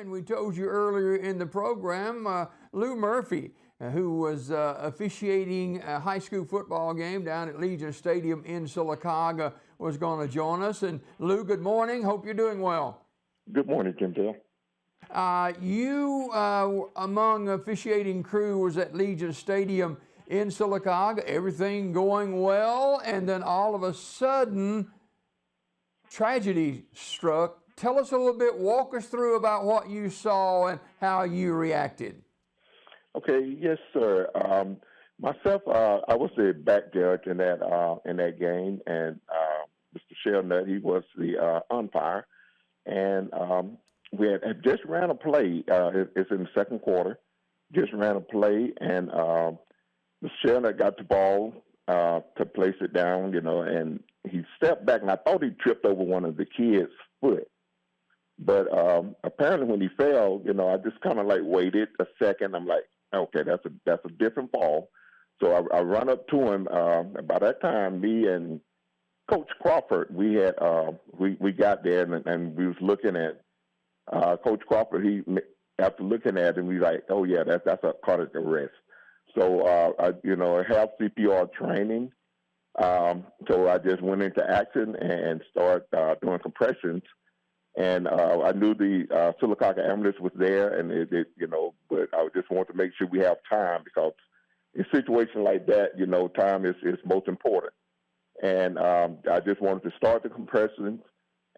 and we told you earlier in the program, Lew Murphy, who was officiating a high school football game down at Legion Stadium in Sylacauga, was going to join us. And Lew, good morning. Hope you're doing well. Good morning, Jim Dale. You, among officiating crew, was at Legion Stadium in Sylacauga, everything going well, and then all of a sudden, tragedy struck. Tell us a little bit, walk us through about what you saw and how you reacted. Okay, yes, sir. Myself, I was the back judge in that game, and Mr. Shelnutt, he was the umpire, and we had just ran a play. It's in the second quarter. Just ran a play, and Mr. Shelnutt got the ball to place it down, and he stepped back, and I thought he tripped over one of the kids' foot. But apparently when he fell, I just kind of like waited a second. I'm like, okay, that's a different ball. So I run up to him. By that time, me and Coach Crawford, we had we got there and we was looking at Coach Crawford. He, after looking at him, we like, oh yeah, that's a cardiac arrest. So I have CPR training. So I just went into action and started doing compressions. And I knew the Sylacauga ambulance was there, and but I just wanted to make sure we have time, because in a situation like that, time is most important. And I just wanted to start the compressions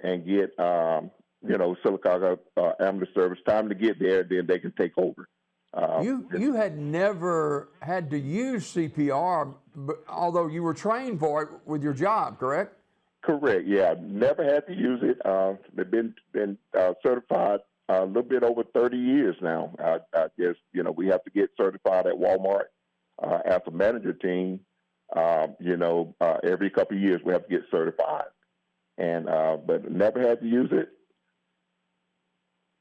and get, Sylacauga ambulance service time to get there, then they can take over. You had never had to use CPR, but although you were trained for it with your job, correct? Correct. Yeah, never had to use it. They've been certified a little bit over 30 years now. I guess we have to get certified at Walmart as a manager team. Every couple of years we have to get certified, and but never had to use it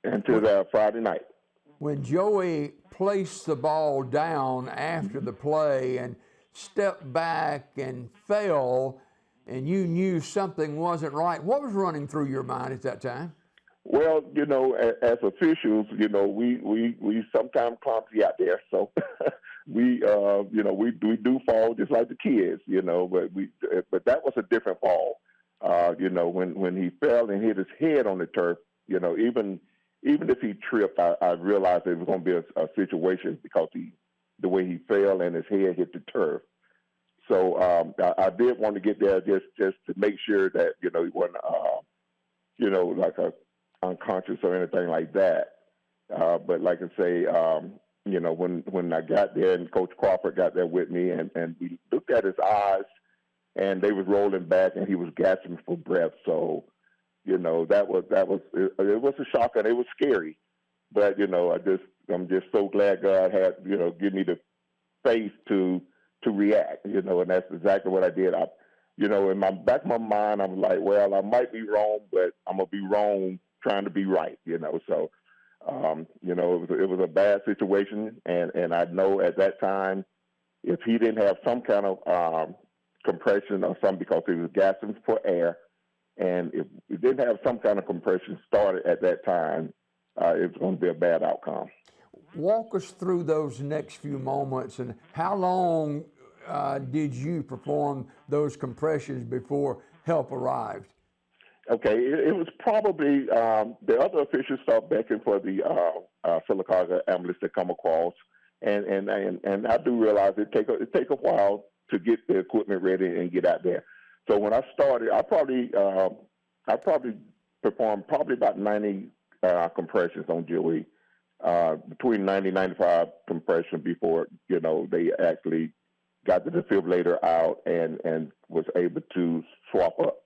until Friday night. When Joey placed the ball down after the play and stepped back and fell, and you knew something wasn't right, what was running through your mind at that time? Well, as officials, we sometimes clumsy out there, so we do fall just like the kids, but that was a different fall. When he fell and hit his head on the turf, even if he tripped, I realized it was going to be a situation, because the way he fell and his head hit the turf. So I did want to get there just to make sure that he wasn't like unconscious or anything like that. But like I say, when I got there and Coach Crawford got there with me, and we looked at his eyes, and they was rolling back, and he was gasping for breath. So it was a shock, and it was scary. But I'm just so glad God had give me the faith to react, and that's exactly what I did. In my back of my mind, I'm like, well, I might be wrong, but I'm gonna be wrong trying to be right, So, it was a bad situation, and I know at that time, if he didn't have some kind of compression or something, because he was gasping for air, and if he didn't have some kind of compression started at that time, it was going to be a bad outcome. Walk us through those next few moments, and how long did you perform those compressions before help arrived? Okay, it was probably the other officials started begging for the Sylacauga ambulance to come across, and I do realize it take a while to get the equipment ready and get out there. So when I started, I probably performed about 90 compressions on Joey, between 90 and 95 compression before they actually got the defibrillator out and was able to swap up.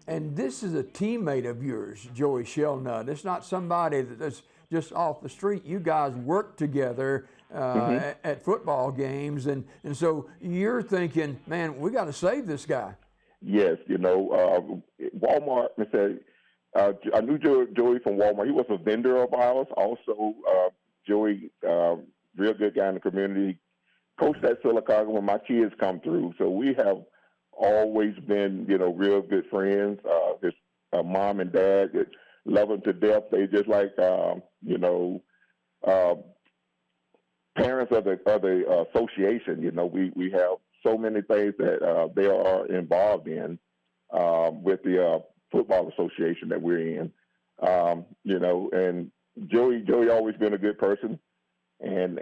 And this is a teammate of yours, Joey Shelnutt. It's not somebody that's just off the street. You guys work together at football games, and so you're thinking, man, we got to save this guy. Yes, Walmart said, I knew Joey from Walmart. He was a vendor of ours. Also, Joey, real good guy in the community, coached at Sylacauga when my kids come through. So we have always been, real good friends. His mom and dad, love them to death. They just like, you know, parents of the association. You know, we have so many things that they are involved in with the football association that we're in. You know, and Joey always been a good person, and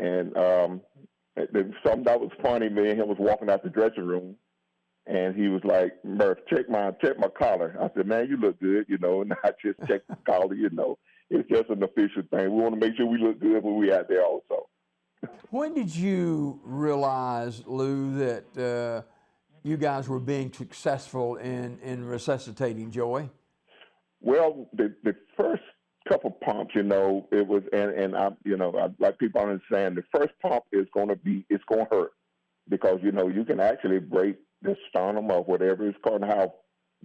something that was funny. Me and him was walking out the dressing room, and he was like, "Murph, check my collar." I said, "Man, you look good," you know, and I just checked the collar. You know, it's just an official thing. We want to make sure we look good when we out there also. When did you realize, Lew, that you guys were being successful in resuscitating Joey? Well, the first couple pumps, you know, it was, and I, you know, I like people to understand, the first pump is going to hurt because, you know, you can actually break the sternum or whatever it's called, how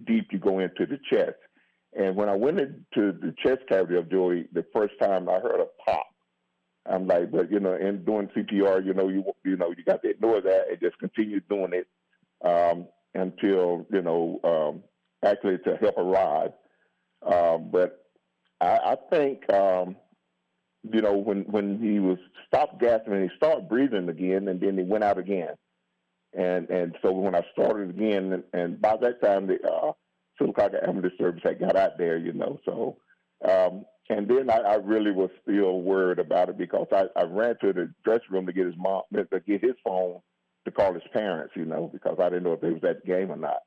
deep you go into the chest. And when I went into the chest cavity of Joey, the first time I heard a pop, I'm like, but, you know, in doing CPR, you know, you got to ignore that and just continue doing it until, you know, actually to help arrive. But I think, you know, when he was stopped gasping and he started breathing again, and then he went out again. And so when I started again, and by that time, the Sylacauga ambulance service had got out there, you know. So, and then I really was still worried about it because I ran to the dressing room to get his mom, to get his phone to call his parents, you know, because I didn't know if they was at the game or not.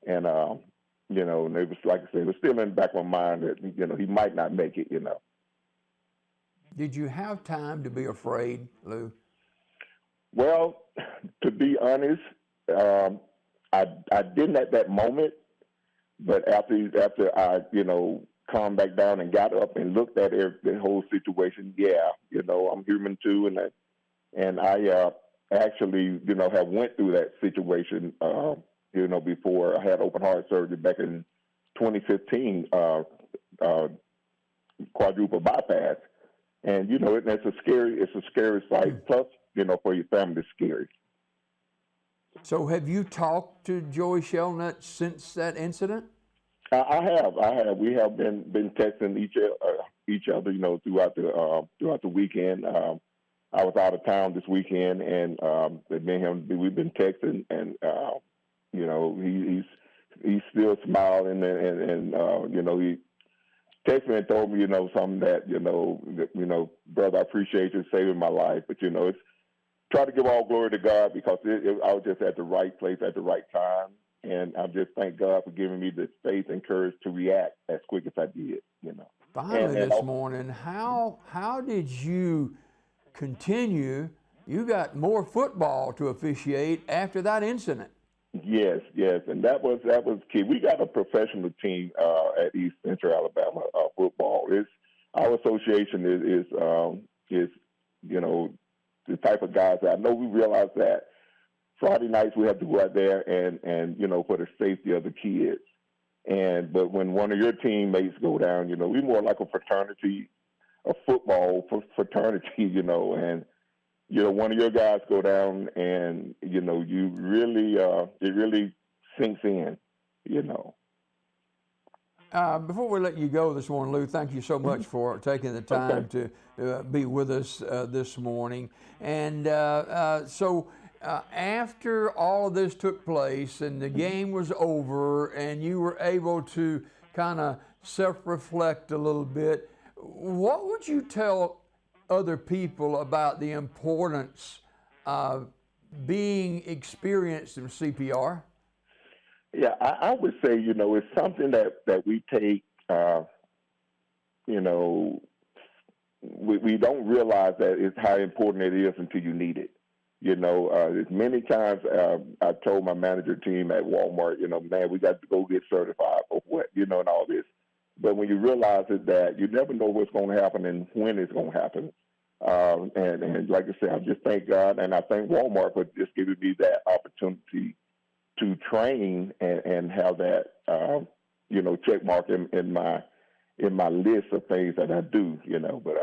And, you know, and it was, like I said, it was still in the back of my mind that, you know, he might not make it, you know. Did you have time to be afraid, Lew? Well, to be honest, I didn't at that moment, but after I, you know, calmed back down and got up and looked at the whole situation, yeah, you know, I'm human too, and I actually, you know, have went through that situation, you know, before I had open heart surgery back in 2015, quadruple bypass. And, you know, it's a scary sight. Plus, you know, for your family, it's scary. So have you talked to Joey Shelnutt since that incident? I have. We have been texting each other, you know, throughout the weekend. I was out of town this weekend, and me and him, we've been texting, and you know, he's still smiling, and you know, he texted me and told me, you know, something that, you know, brother, I appreciate you saving my life, but, you know, it's try to give all glory to God because I was just at the right place at the right time, and I just thank God for giving me the faith and courage to react as quick as I did, you know. Finally, this morning, how did you continue? You got more football to officiate after that incident. Yes, and that was key. We got a professional team at East Central Alabama football. Our association is you know, the type of guys that I know we realize that Friday nights we have to go out there and you know, for the safety of the kids. But when one of your teammates go down, you know, we're more like a fraternity, a football fraternity, you know, and you know, one of your guys go down and, you know, you really, it really sinks in, you know. Before we let you go this morning, Lew, thank you so much for taking the time to be with us this morning. And so after all of this took place and the game was over and you were able to kind of self-reflect a little bit, what would you tell other people about the importance of being experienced in CPR? Yeah, I would say, you know, it's something that we take, you know, we don't realize that it's how important it is until you need it. You know, as many times I told my manager team at Walmart, you know, man, we got to go get certified for what, you know, and all this. But when you realize it, that you never know what's going to happen and when it's going to happen. And like I said, I just thank God and I thank Walmart for just giving me that opportunity to train and have that, you know, check mark in my list of things that I do, you know. But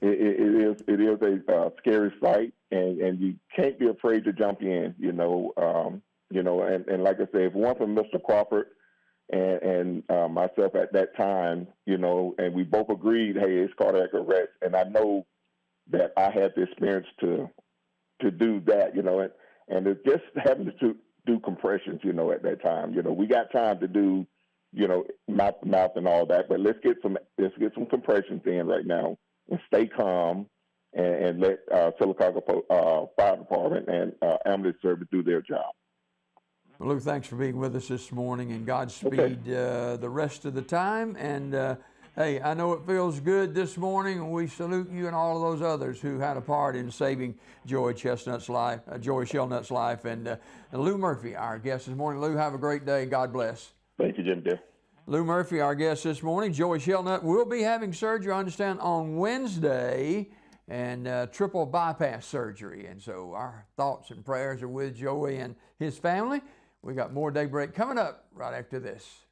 it is a scary sight, and you can't be afraid to jump in, you know. And like I said, if it weren't for Mr. Crawford, and myself at that time, you know, and we both agreed, hey, it's cardiac arrest. And I know that I had the experience to do that, you know, and it's just having to do compressions, you know, at that time. You know, we got time to do, you know, mouth to mouth and all that, but let's get some compressions in right now and stay calm and let Sylacauga Fire Department and ambulance service do their job. Well, Lew, thanks for being with us this morning, and Godspeed the rest of the time. And hey, I know it feels good this morning, and we salute you and all of those others who had a part in saving Joey Shelnutt's life. And Lew Murphy, our guest this morning. Lew, have a great day. God bless. Thank you, Jimmy Dale. Lew Murphy, our guest this morning. Joey Shelnutt will be having surgery, I understand, on Wednesday, and triple bypass surgery. And so our thoughts and prayers are with Joey and his family. We got more Daybreak coming up right after this.